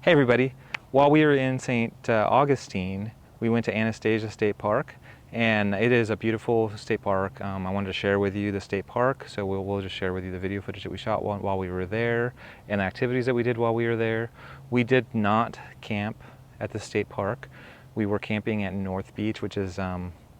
Hey everybody, while we were in St. Augustine, we went to Anastasia State Park, and it is a beautiful state park. I wanted to share with you the state park, so we'll just share with you the video footage that we shot while we were there and the activities that we did while we were there. We did not camp at the state park. We were camping at North Beach, which is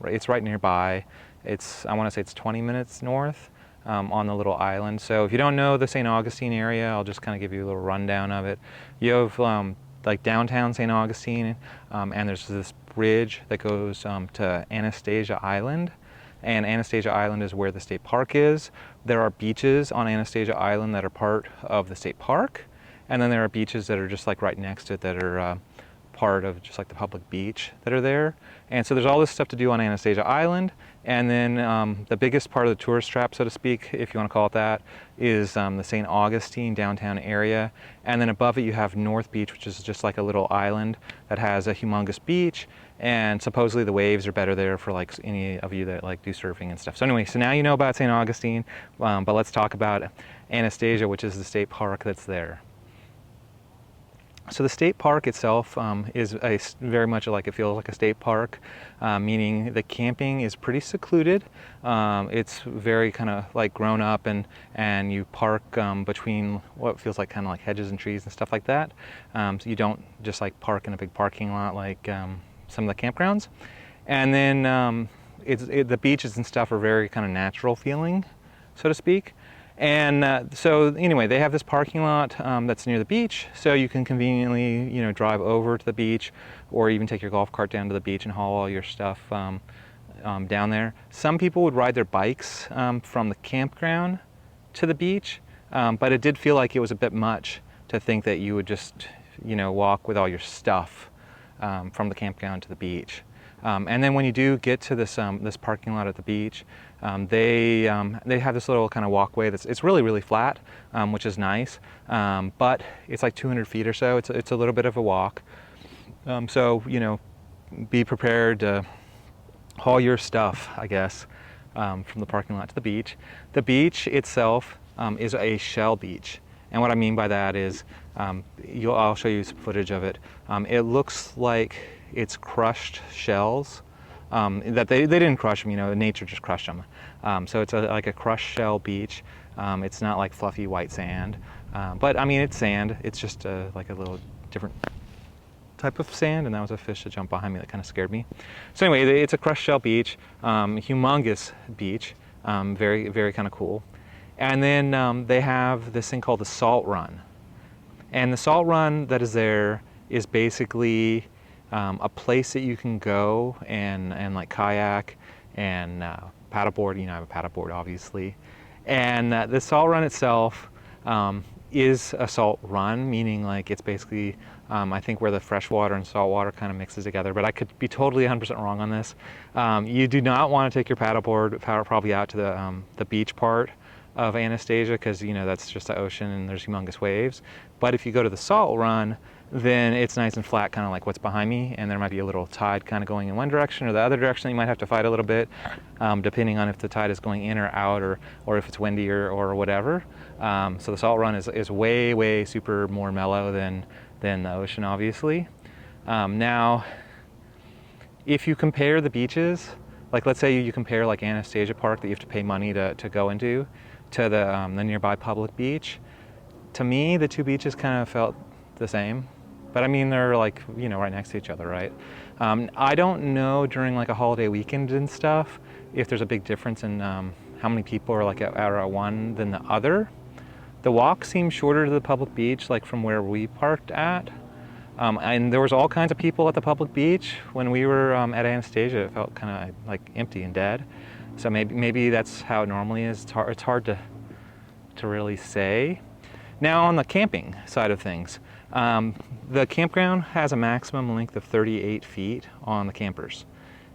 it's right nearby. I want to say it's 20 minutes north. On the little island. So if you don't know the St. Augustine area, I'll just kind of give you a little rundown of it. You have like downtown St. Augustine, and there's this bridge that goes to Anastasia Island, and Anastasia Island is where the state park is. There are beaches on Anastasia Island that are part of the state park, and then there are beaches that are just like right next to it that are part of just like the public beach that are there. And so there's all this stuff to do on Anastasia Island, and then the biggest part of the tourist trap, so to speak, if you want to call it that, is the St. Augustine downtown area. And then above it you have North Beach, which is just like a little island that has a humongous beach, and supposedly the waves are better there for like any of you that like do surfing and stuff. So anyway, so now you know about St. Augustine, but let's talk about Anastasia, which is the state park that's there. So the state park itself is very much like, it feels like a state park, meaning the camping is pretty secluded. It's very kind of like grown up, and you park between what feels like kind of like hedges and trees and stuff like that. So you don't just like park in a big parking lot like some of the campgrounds. And then the beaches and stuff are very kind of natural feeling, so to speak. And so anyway, they have this parking lot that's near the beach, so you can conveniently, drive over to the beach, or even take your golf cart down to the beach and haul all your stuff down there. Some people would ride their bikes from the campground to the beach, but it did feel like it was a bit much to think that you would just, walk with all your stuff from the campground to the beach. And then when you do get to this parking lot at the beach, they have this little kind of walkway it's really flat, which is nice, but it's like 200 feet or so. It's a little bit of a walk. So be prepared to haul your stuff, I guess, from the parking lot to the beach. The beach itself is a shell beach, and what I mean by that is I'll show you some footage of it. It looks like it's crushed shells that they didn't crush them, nature just crushed them. So it's like a crushed shell beach. It's not like fluffy white sand, but I mean it's sand. It's just like a little different type of sand, and that was a fish that jumped behind me that kind of scared me. So anyway, it's a crushed shell beach, humongous beach, very, very kind of cool. And then they have this thing called the salt run, and the salt run that is there is basically a place that you can go and like kayak and paddleboard. I have a paddleboard, obviously. And the salt run itself is a salt run, meaning like it's basically I think where the fresh water and salt water kind of mixes together, but I could be totally 100% wrong on this. You do not want to take your paddleboard probably out to the beach part of Anastasia, because that's just the ocean and there's humongous waves. But if you go to the salt run, then it's nice and flat, kind of like what's behind me, and there might be a little tide kind of going in one direction or the other direction. You might have to fight a little bit, depending on if the tide is going in or out, or if it's windy or whatever. So the salt run is way super more mellow than the ocean, obviously. Now, if you compare the beaches, like let's say you compare like Anastasia Park that you have to pay money to go into, to the nearby public beach, to me the two beaches kind of felt the same. But I mean, they're like, right next to each other, right? I don't know during like a holiday weekend and stuff if there's a big difference in how many people are like at one than the other. The walk seemed shorter to the public beach, like from where we parked at. And there was all kinds of people at the public beach. When we were at Anastasia, it felt kind of like empty and dead. So maybe that's how it normally is. It's hard to really say. Now on the camping side of things, the campground has a maximum length of 38 feet on the campers.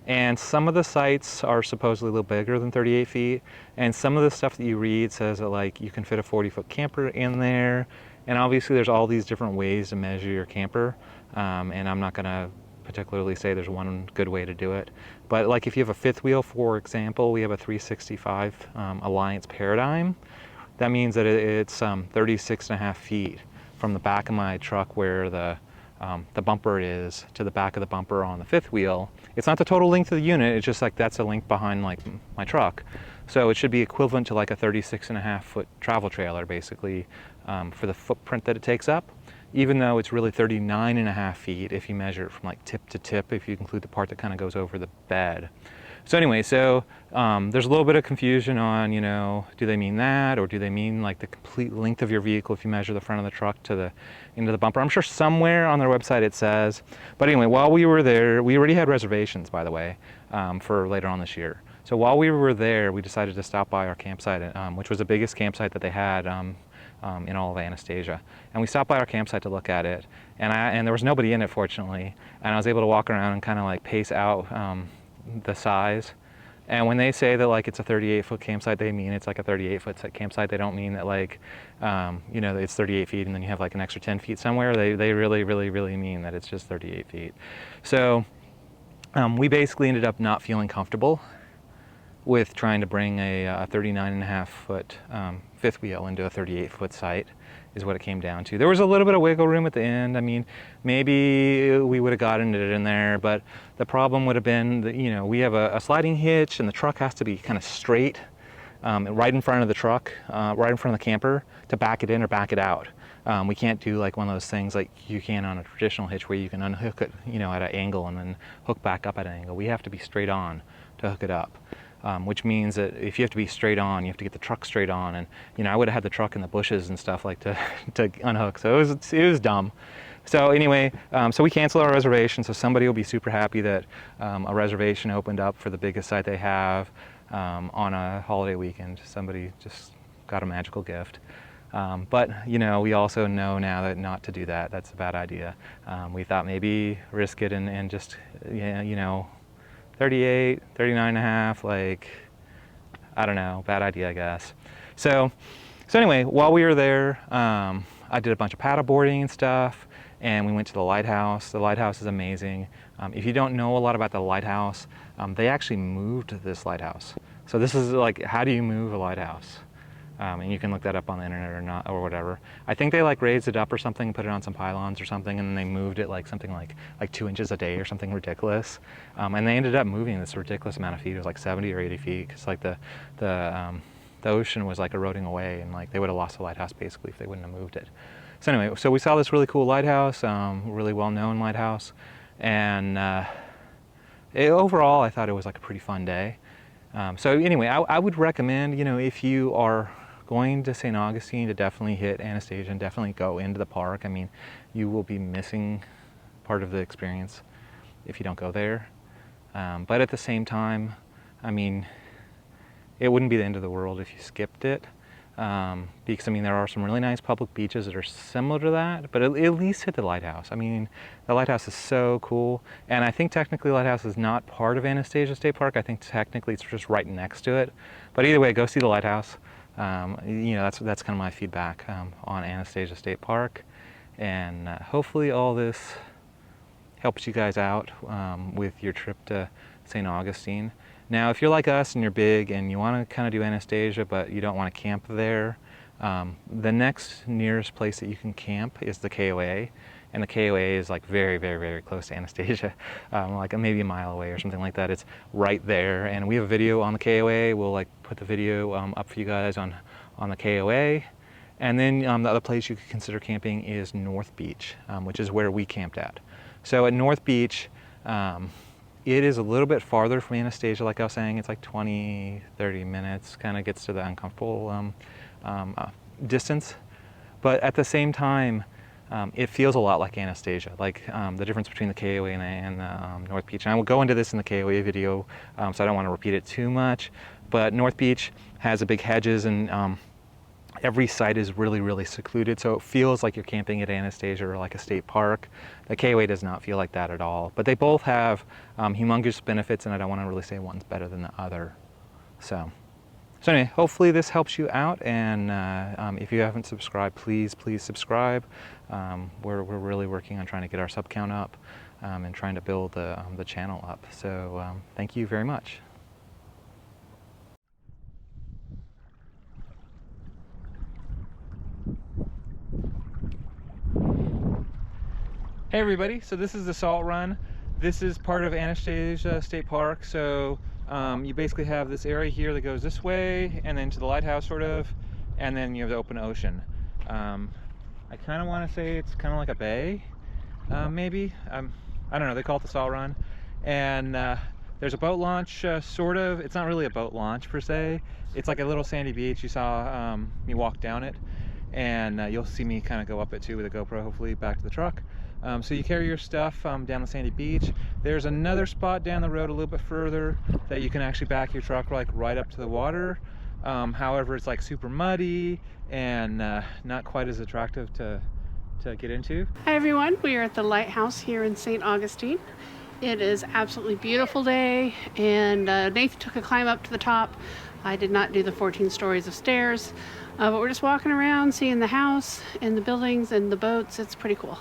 And some of the sites are supposedly a little bigger than 38 feet. And some of the stuff that you read says that like you can fit a 40-foot camper in there. And obviously there's all these different ways to measure your camper. And I'm not gonna particularly say there's one good way to do it. But like if you have a fifth wheel, for example, we have a 365 Alliance Paradigm. That means that it's 36.5 feet from the back of my truck where the bumper is to the back of the bumper on the fifth wheel. It's not the total length of the unit, it's just like that's the length behind like my truck. So it should be equivalent to like a 36.5-foot travel trailer basically for the footprint that it takes up, even though it's really 39.5 feet if you measure it from like tip to tip, if you include the part that kind of goes over the bed. So anyway, so there's a little bit of confusion on, you know, do they mean that, or do they mean like the complete length of your vehicle if you measure the front of the truck to the into the bumper? I'm sure somewhere on their website it says. But anyway, while we were there, we already had reservations, by the way, for later on this year. So while we were there, we decided to stop by our campsite, which was the biggest campsite that they had in all of Anastasia. And we stopped by our campsite to look at it, and there was nobody in it, fortunately. And I was able to walk around and kind of like pace out the size. And when they say that like it's a 38-foot campsite, they mean it's like a 38-foot campsite. They don't mean that like, you know, it's 38 feet and then you have like an extra 10 feet somewhere. They really, really, really mean that it's just 38 feet. So we basically ended up not feeling comfortable with trying to bring a 39.5-foot fifth wheel into a 38-foot site, is what it came down to. There was a little bit of wiggle room at the end. I mean, maybe we would have gotten it in there, but the problem would have been that, you know, we have a sliding hitch and the truck has to be kind of straight right in front of the truck, right in front of the camper to back it in or back it out. We can't do like one of those things like you can on a traditional hitch where you can unhook it, you know, at an angle and then hook back up at an angle. We have to be straight on to hook it up. Which means that if you have to be straight on, you have to get the truck straight on, and you know I would have had the truck in the bushes and stuff like to unhook. So it was dumb. So anyway, so we canceled our reservation. So somebody will be super happy that a reservation opened up for the biggest site they have on a holiday weekend. Somebody just got a magical gift. But you know, we also know now that not to do that. That's a bad idea. We thought maybe risk it and just you know. 38, 39.5, like, I don't know, bad idea, I guess. So anyway, while we were there, I did a bunch of paddle boarding and stuff, and we went to the Lighthouse. The Lighthouse is amazing. If you don't know a lot about the Lighthouse, they actually moved this lighthouse. So this is like, how do you move a lighthouse? And you can look that up on the internet or not, or whatever. I think they like raised it up or something, put it on some pylons or something, and then they moved it like something like 2 inches a day or something ridiculous. And they ended up moving this ridiculous amount of feet. It was like 70 or 80 feet, because like the ocean was like eroding away, and like they would have lost the lighthouse basically if they wouldn't have moved it. So anyway, so we saw this really cool lighthouse, really well-known lighthouse, and overall I thought it was like a pretty fun day. So anyway, I would recommend, you know, if you are going to St. Augustine, to definitely hit Anastasia and definitely go into the park. I mean, you will be missing part of the experience if you don't go there. But at the same time, I mean, it wouldn't be the end of the world if you skipped it. Because I mean, there are some really nice public beaches that are similar to that, but at least hit the Lighthouse. I mean, the Lighthouse is so cool, and I think technically Lighthouse is not part of Anastasia State Park. I think technically it's just right next to it. But either way, go see the Lighthouse. You know, that's kind of my feedback on Anastasia State Park, and hopefully all this helps you guys out with your trip to St. Augustine. Now, if you're like us and you're big and you want to kind of do Anastasia, but you don't want to camp there, the next nearest place that you can camp is the KOA, and the KOA is like very, very, very close to Anastasia, like maybe a mile away or something like that. It's right there, and we have a video on the KOA. We'll like put the video up for you guys on the KOA. And then the other place you could consider camping is North Beach, which is where we camped at. So at North Beach, it is a little bit farther from Anastasia, like I was saying. It's like 20, 30 minutes, kind of gets to the uncomfortable distance. But at the same time, it feels a lot like Anastasia, like the difference between the KOA and the North Beach. And I will go into this in the KOA video, so I don't want to repeat it too much. But North Beach has a big hedges, and every site is really, really secluded, so it feels like you're camping at Anastasia or like a state park. The KOA does not feel like that at all, but they both have humongous benefits, and I don't want to really say one's better than the other. So anyway, hopefully this helps you out, and if you haven't subscribed, please subscribe. We're really working on trying to get our sub count up and trying to build the channel up. So thank you very much. Hey everybody, so this is the salt run. This is part of Anastasia State Park. So you basically have this area here that goes this way and then to the lighthouse sort of, and then you have the open ocean. I kind of want to say it's kind of like a bay, maybe. I don't know, they call it the salt run. And there's a boat launch, sort of. It's not really a boat launch per se. It's like a little sandy beach. You saw me walk down it, and you'll see me kind of go up it too with a GoPro, hopefully, back to the truck. So you carry your stuff down the sandy beach. There's another spot down the road a little bit further that you can actually back your truck like right up to the water. However, it's like super muddy and not quite as attractive to get into. Hi everyone, we are at the Lighthouse here in St. Augustine. It is absolutely beautiful day, and Nathan took a climb up to the top. I did not do the 14 stories of stairs, but we're just walking around seeing the house and the buildings and the boats. It's pretty cool.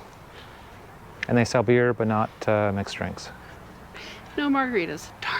And they sell beer, but not mixed drinks. No margaritas. Darn.